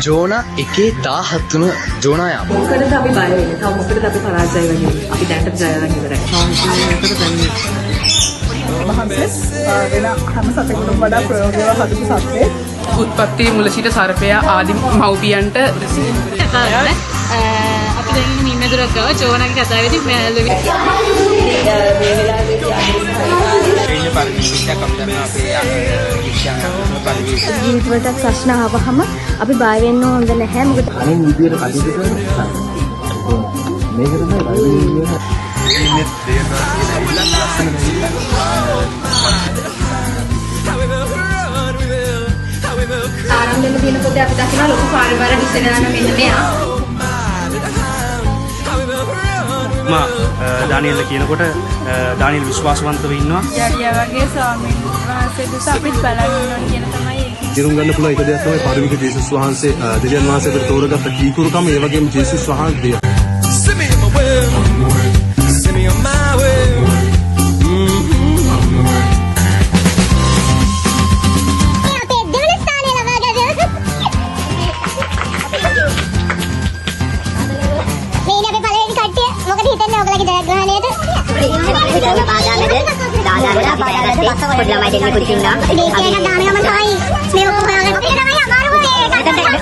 ජෝනා 1:17 තුන ජෝනා යා. මොකටද අපි බය වෙන්නේ? තව මොකටද අපි පරාජය වෙන්නේ? අපි දැනට ජය ගන්න ඉවරයි. මොකටද දැන්නේ? මහන්සස් වෙන හැම සතෙකුටම වඩා ප්‍රයෝගිකව හදපු සත්ත්වෙක්. උත්පත්ති මුල සිට සර්පයා ආදි මව්පියන්ට අපි දැන් ඉන්නේ නිම්මදුරක් ගාව චෝනාගේ කතාවේදී මේ ජීවිතවලට ප්‍රශ්න ආවහම අපි බය වෙන්න හොඳ නැහැ. මොකද අනිත් විදියට කටයුතු කරන මේක තමයි ආරම්භයෙන් තියෙන පොතේ අපි දකිනවා ලොකු පාරවර හිතන යන මෙන්න මෙයා. ඩානියෙල් කියනකොට ඩානියෙල් විශ්වාසවන්තව ඉන්නවා. යටියා වගේ ස්වාමීන් වහන්සේ දුස අපිත් බලන්න ඕන කියන තමයි ඒක. තේරුම් ගන්න පුළුවන් එක දෙයක් තමයි පරිමික ජේසුස් වහන්සේ දෙවියන් වහන්සේට තෝරගත්ත කීකුරුකම ඒ වගේම ජේසුස් වහන්සේ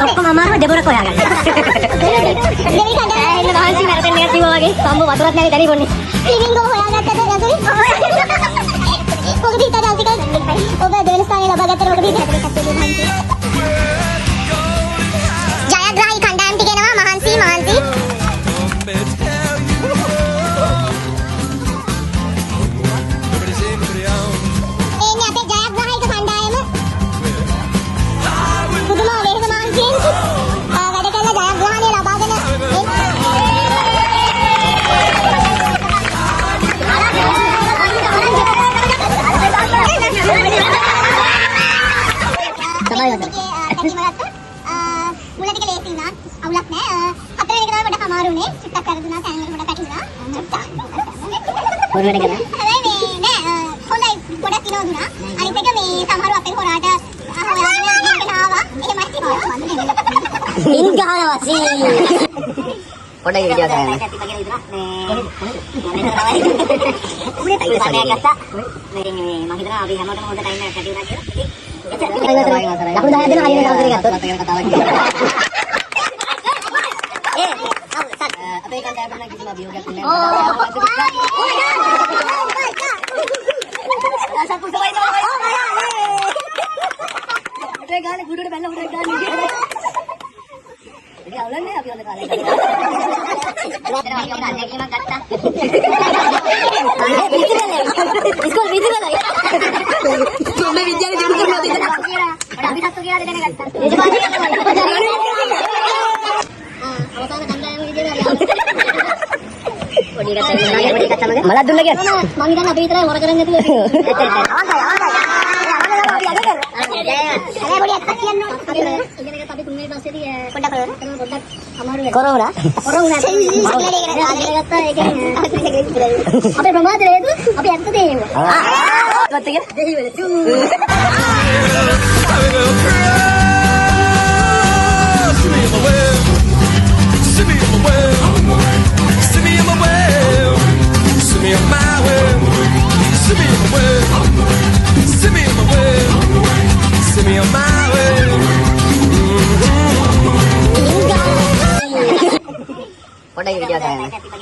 ඔක්කොම අමාරුම දෙබොරක් හොයාගන්න. දෙවි කඩේ වහන්සි මරතෙන් එකක් කිව්වා වගේ සම්බු වතුරක් නැගේ දැලි බොන්නේ. ලිවිංගෝ හොයාගත්තද යතුරි? මොකද හිතද අල්ටික ඔබ දෙවෙනි ස්ථානය ලබා ගත්තට මොකද හිතේ? ජයග්‍රාහී කණ්ඩායම් ටිකේනවා මහන්සි. පොඩ්ඩක් වීඩියෝ කරන්න. malah dulu lagi mangi kan abi terakhir orang keren gitu corona Pode ir, video saya.